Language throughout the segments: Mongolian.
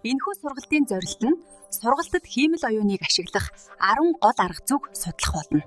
Энэхүү сургалтын зорилт нь сургалтад хиймэл оюуныг ашиглах 10 гол арга зүйг судлах болно.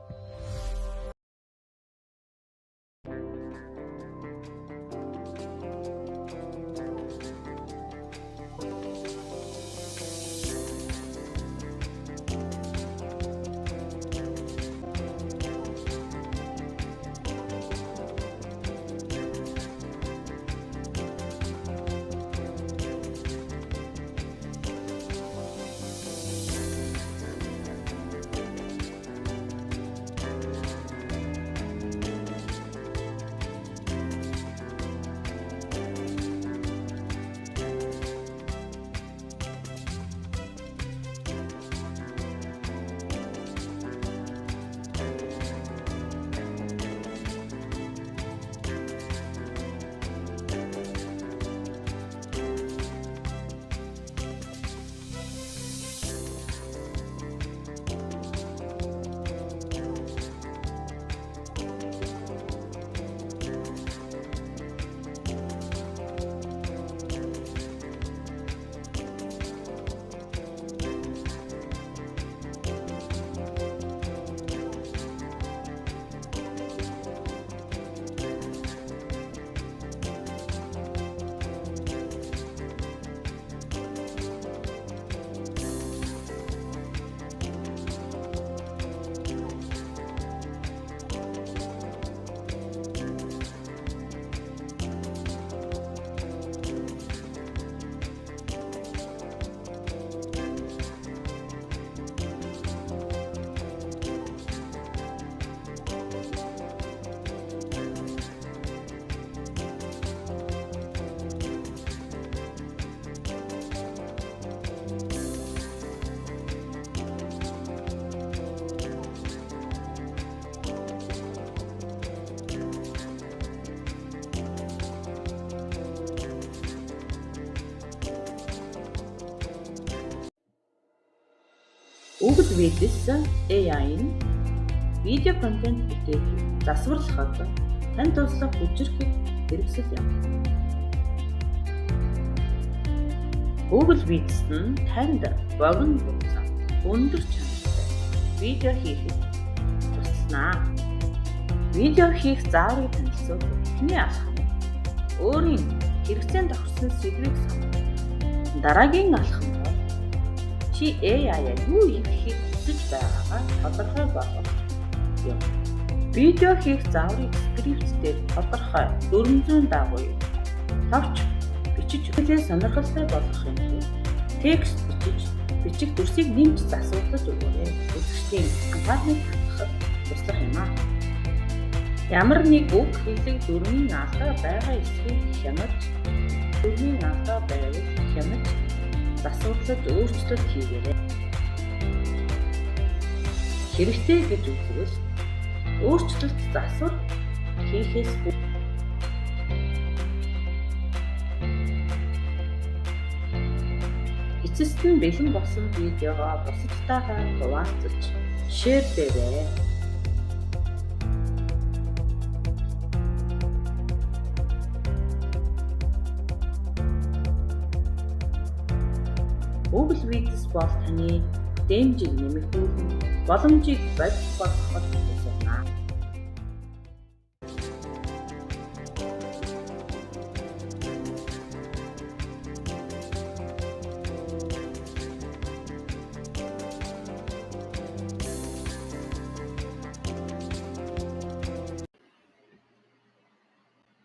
Google Vids AI нь видео контент бүтээхийг засварлахад танд туслах хүчирхэг хэрэгсэл юм. Google Vids нь танд богино хугацаанд өндөр чанартай видео хийхэд туслана. Видео хийх зааврыг танилцуулах эхний алхам нь өөрийн хэрэгцээнд тохирсон сэдвийг сонгох. Дараагийн алхам нь чи AI-аар юу хийхийг хүсэж байгаагаа тодорхой болгох юм. Видео хийх зааврыг скриптээр тодорхой 400 дагуу товч бичиж өгөхөөр сонирхолтой болгохын тулд текст бичих дүрсийг нэмж засварлаж өгөөрэй. Үзэгчдийн анхаарлыг татахад туслах юм аа. Ямар нэг үг хэлэг дүрмийн алгаа байгаа эсхийг хянаж, дүрмийн алгаа байвал хянаж засварлаж өөрчлөлт хийгээрэй. Хэрэгтэй гэж үзвэл өөрчлөлт засвар хийхээс эцэст нь бэлэн болсон видеогоо бусадтайгаа хуваалцаж шеэрлээрэй. Google Vids бол таны дэмжиг нэмэгдүүлэн боломжийг бодит болгоход тусална.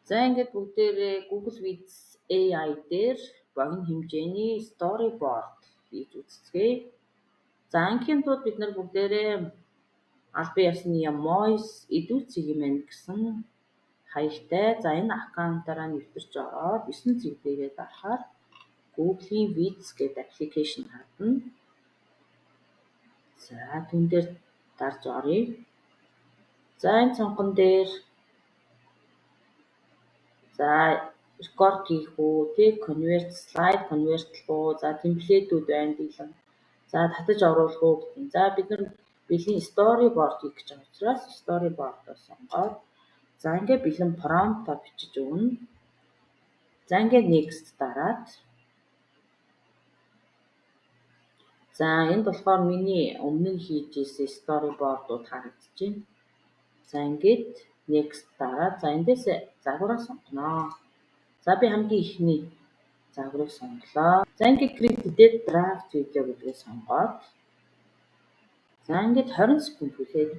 За ингээд бүгдээрээ Google Vids AI дээр богино хэмжээний storyboard хийж үзцгээе. За анхны тууд бид нар бүгдээрээ албан ёсны Moise Educigmen гэсэн хаягтай. За энэ аккаунтаараа нэвтэрч ороод 9 зэрэг дээрээ дарахаар Google-ийн Vids гэдэг аппликейшн харна. За түн дээр дарж оръё. За энэ цонхон дээр за рекорд хийх үү, тэг convert slide convert уу, за темплейтүүд байна билэн. За татаж оруулах уу гэдэг. За бид нар бэлэн storyboard хийх гэж байгаа учраас storyboard-оо сонгоод за ингээд бэлэн prompt-а бичиж өгнө. За ингээд next дараад За энд болохоор миний өмнө нь хийж ирсэн storyboard-ууд харагдчихэв. За ингээд next дараа. За эндээс загвараа сонгоно. За би хамгийн ихний загварыг сонголоо. За ингээд create draft video гэдгийг сонгоод. За ингээд 20 секунд хүлээж.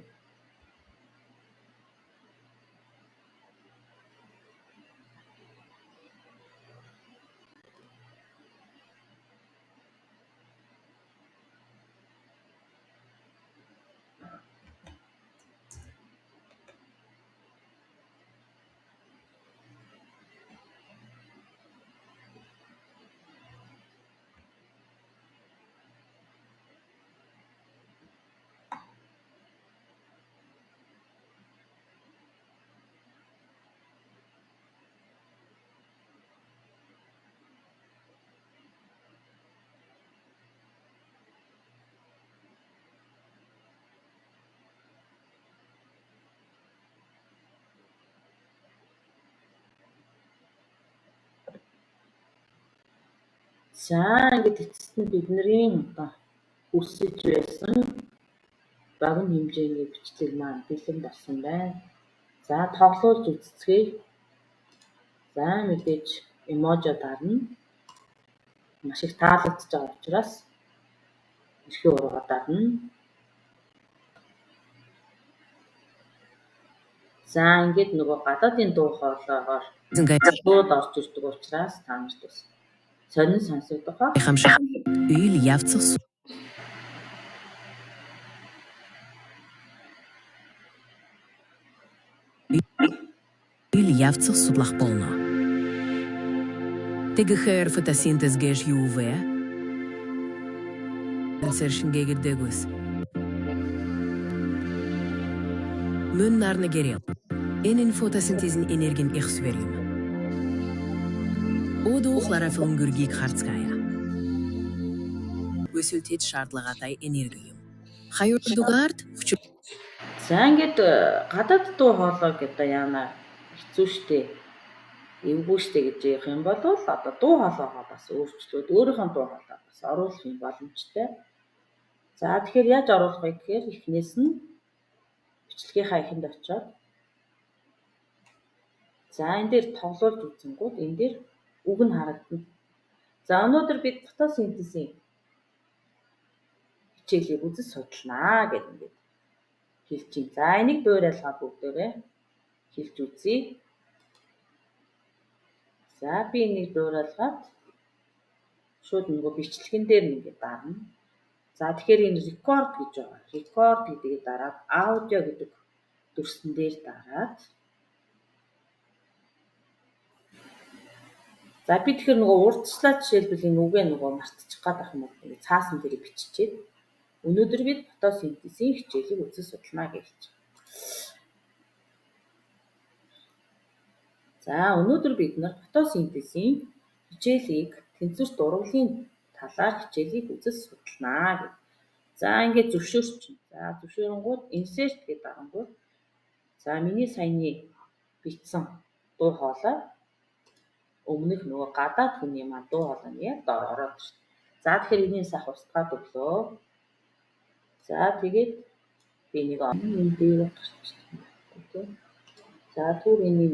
За ингээд эцэст нь бидний одоо хүсэж байсан багийн хэмжээний бичлэг маань бэлэн болсон байна. За тоглуулж үзцгээе. За мэдээж эможи дарна. Маш их таалагдж байгаа учраас эрхээ ургаа дарна. За ингээд нөгөө гадаадын дуу хоолойгоор шууд орж ирдэг учраас та нарт бас сонин сонсогдох ба. Үйл явцах судлах болно. Тэгэхээр фотосинтез гэж юу вэ? Сэршин гэгдэгвэс. Мөн нарны гэрэл. Энэ фотосинтезийн энергийн их сверим. Өдөөглараа фонгүргийг харцгаая. Өсөлтөд шаардлагатай энерги юм. Хаюулдугаард За ингээд гадаад дуу хоолой гэдэг яана хэцүү шттэ. Эвгүй шттэ гэж ярих юм бол одоо дуу хоолойгоо бас өөрчлөөд өөрийнхөө дуу хоолой бас оруулах юм боломжтой. За тэгэхээр яаж оруулах вэ гэхээр эхнээс нь бичлэгийнхаа эхэнд очиод за энэ дээр тоглуулж үзэнгүүт энэ дээр үг нь харагдана. За өнөөдөр бид фотосинтезийн хичээлийг үзэж судалнаа гэдэг ингээд хэлж чинь. За энийг дуурайлгаад бүгдээрээ хэлж үзье. За би энийг дуурайлгаад шууд нөгөө бичлэгэн дээр ингээд дарна. За тэгэхээр энэ record гэж байгаа. Record гэдгийг дараад audio гэдэг дүрсэн дээр дараад за би тэгэхээр нөгөө урдчлаа жишээлбэл энэ үгээ нөгөө мартчих гээд ах юм бол цаасан дээр биччихээд өнөөдөр бид фотосинтезийн хичээлийг үзэж судалнаа гэж. За өнөөдөр бид нар фотосинтезийн хичээлийг тэнцвэрт ургалын талаар хичээлийг үзэж судалнаа гэж. За ингээд зөвшөөрч. За зөвшөөрөнгүүд insert гэдэг дарангууд за миний саяны бичсэн дуу хоолой өмнөх нөгөө гадаад хүний маань дуу хоолой нь яг доор ороод шүү. За тэгэхээр энэний сах устгаад өглөө. За тэгээд би нэг энэ дээр гарч ирсэн. За түр энийг